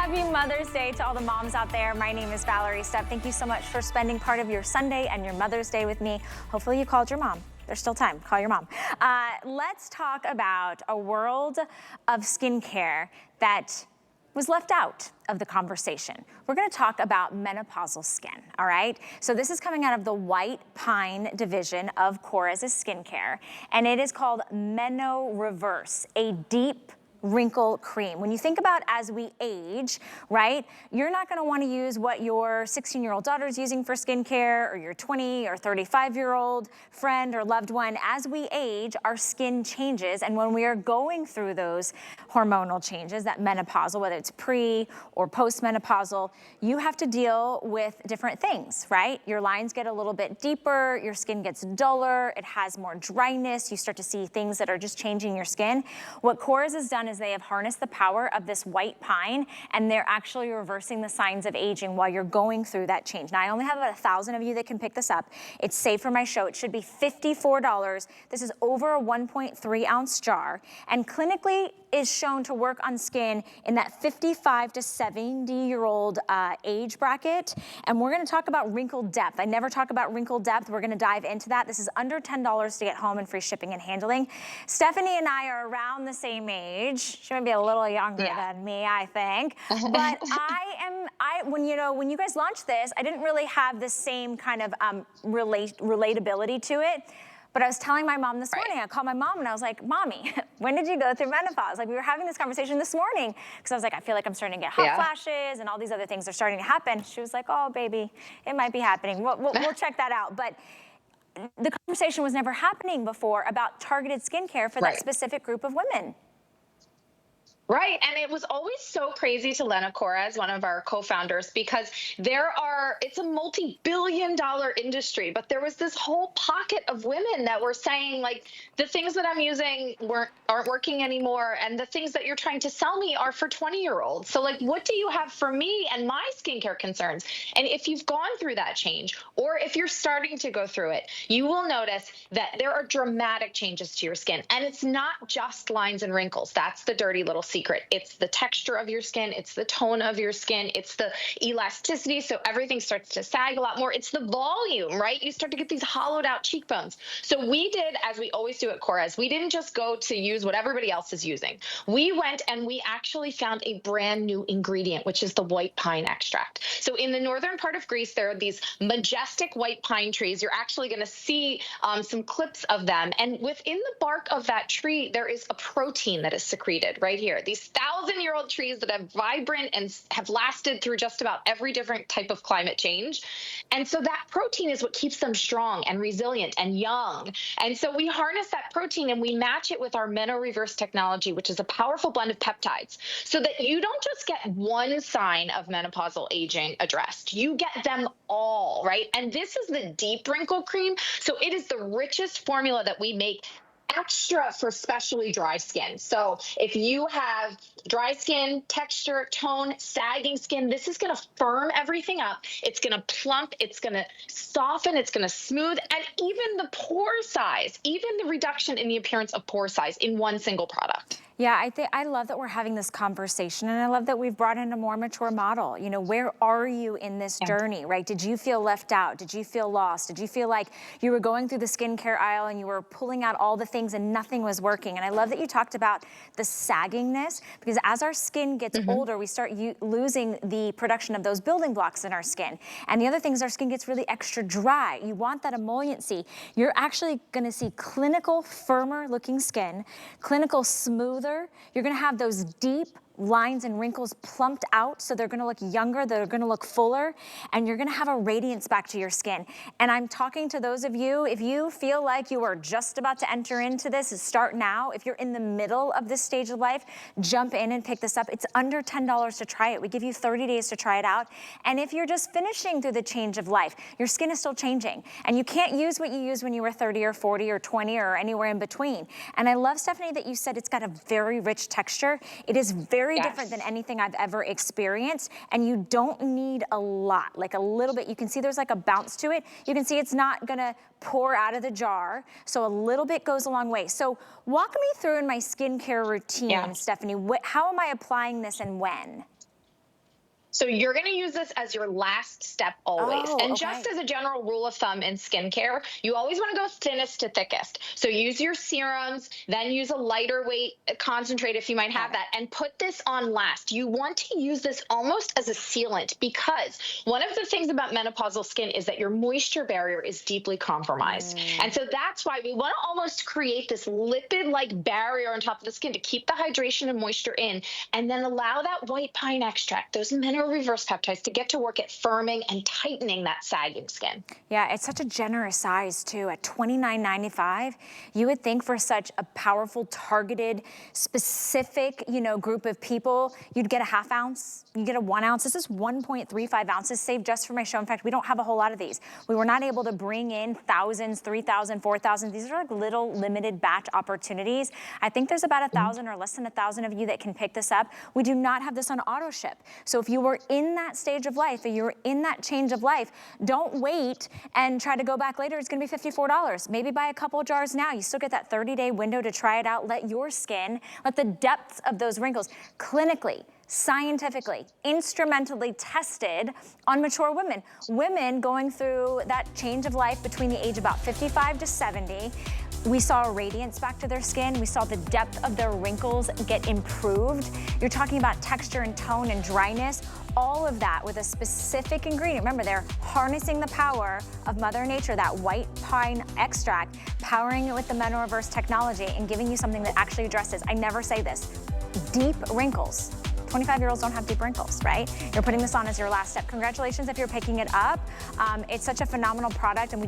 Happy Mother's Day to all the moms out there. My name is Valerie Stepp. Thank you so much for spending part of your Sunday and your Mother's Day with me. Hopefully you called your mom. There's still time. Call your mom. Let's talk about a world of skincare that was left out of the conversation. We're gonna talk about menopausal skin, all right? So this is coming out of the white pine division of Korres' skincare, and it is called MenoReverse, a deep wrinkle cream. When you think about as we age, right, you're not gonna wanna use what your 16-year-old daughter is using for skincare, or your 20 or 35-year-old friend or loved one. As we age, our skin changes, and when we are going through those hormonal changes, that menopausal, whether it's pre or postmenopausal, you have to deal with different things, right? Your lines get a little bit deeper, your skin gets duller, it has more dryness, you start to see things that are just changing your skin. What Korres has done is they have harnessed the power of this white pine, and they're actually reversing the signs of aging while you're going through that change. Now, I only have about 1,000 of you that can pick this up. It's saved for my show. It should be $54. This is over a 1.3 ounce jar, and clinically is shown to work on skin in that 55 to 70-year-old age bracket. And we're gonna talk about wrinkle depth. I never talk about wrinkle depth. We're gonna dive into that. This is under $10 to get home and free shipping and handling. Stephanie and I are around the same age. She might be a little younger than me, I think. But when you guys launched this, I didn't really have the same kind of relatability to it. But I was telling my mom this morning, I called my mom and I was like, Mommy, when did you go through menopause? Like, we were having this conversation this morning because I was like, I feel like I'm starting to get hot flashes and all these other things are starting to happen. She was like, oh, baby, it might be happening. We'll check that out. But the conversation was never happening before about targeted skincare for that specific group of women. Right, and it was always so crazy to Lena Korres, one of our co-founders, because it's a multi-billion-dollar industry, but there was this whole pocket of women that were saying, like, the things that I'm using aren't working anymore, and the things that you're trying to sell me are for 20-year-olds. So, like, what do you have for me and my skincare concerns? And if you've gone through that change, or if you're starting to go through it, you will notice that there are dramatic changes to your skin, and it's not just lines and wrinkles. That's the dirty little secret. It's the texture of your skin. It's the tone of your skin. It's the elasticity. So everything starts to sag a lot more. It's the volume, right? You start to get these hollowed out cheekbones. So we did, as we always do at Korres, we didn't just go to use what everybody else is using. We went and we actually found a brand new ingredient, which is the white pine extract. So in the northern part of Greece, there are these majestic white pine trees. You're actually going to see some clips of them. And within the bark of that tree, there is a protein that is secreted right here. These 1,000-year-old trees that are vibrant and have lasted through just about every different type of climate change. And so that protein is what keeps them strong and resilient and young. And so we harness that protein and we match it with our MenoReverse technology, which is a powerful blend of peptides, so that you don't just get one sign of menopausal aging addressed. You get them all, right? And this is the deep wrinkle cream. So it is the richest formula that we make extra for especially dry skin. So if you have dry skin, texture, tone, sagging skin, this is going to firm everything up. It's going to plump. It's going to soften. It's going to smooth. And even the pore size, even the reduction in the appearance of pore size in one single product. Yeah, I love that we're having this conversation, and I love that we've brought in a more mature model. You know, where are you in this journey, right? Did you feel left out? Did you feel lost? Did you feel like you were going through the skincare aisle and you were pulling out all the things and nothing was working? And I love that you talked about the saggingness, because as our skin gets older, we start losing the production of those building blocks in our skin. And the other thing is our skin gets really extra dry. You want that emolliency. You're actually gonna see clinical, firmer looking skin, clinical, smoother. You're gonna have those deep lines and wrinkles plumped out, so they're gonna look younger, they're gonna look fuller, and you're gonna have a radiance back to your skin. And I'm talking to those of you, if you feel like you are just about to enter into this, start now. If you're in the middle of this stage of life, jump in and pick this up. It's under $10 to try it. We give you 30 days to try it out. And if you're just finishing through the change of life, your skin is still changing. And you can't use what you used when you were 30 or 40 or 20 or anywhere in between. And I love, Stephanie, that you said it's got a very rich texture. It is very different than anything I've ever experienced, and you don't need a lot, like a little bit. You can see there's like a bounce to it. You can see it's not gonna pour out of the jar, so a little bit goes a long way. So walk me through in my skincare routine, Stephanie. How am I applying this and when? So you're going to use this as your last step always. Oh, And okay. just as a general rule of thumb in skincare, you always want to go thinnest to thickest. So use your serums, then use a lighter weight concentrate if you might have that, and put this on last. You want to use this almost as a sealant, because one of the things about menopausal skin is that your moisture barrier is deeply compromised. And so that's why we want to almost create this lipid-like barrier on top of the skin to keep the hydration and moisture in, and then allow that white pine extract, those MenoReverse peptides, to get to work at firming and tightening that sagging skin. Yeah, it's such a generous size too. At $29.95, you would think for such a powerful, targeted, specific, group of people, you'd get a half ounce, you get a 1 ounce. This is 1.35 ounces saved just for my show. In fact, we don't have a whole lot of these. We were not able to bring in thousands, 3,000, 4,000. These are like little limited batch opportunities. I think there's about 1,000 or less than 1,000 of you that can pick this up. We do not have this on auto ship. So if you were in that stage of life, or you're in that change of life, don't wait and try to go back later. It's gonna be $54. Maybe buy a couple jars now. You still get that 30-day window to try it out. Let your skin, let the depths of those wrinkles, clinically, scientifically, instrumentally tested on mature women. Women going through that change of life between the age of about 55 to 70. We saw a radiance back to their skin. We saw the depth of their wrinkles get improved. You're talking about texture and tone and dryness, all of that with a specific ingredient. Remember, they're harnessing the power of Mother Nature, that white pine extract, powering it with the MenoReverse technology and giving you something that actually addresses, I never say this, deep wrinkles. 25-year-olds don't have deep wrinkles, right? You're putting this on as your last step. Congratulations if you're picking it up. It's such a phenomenal product, and we don't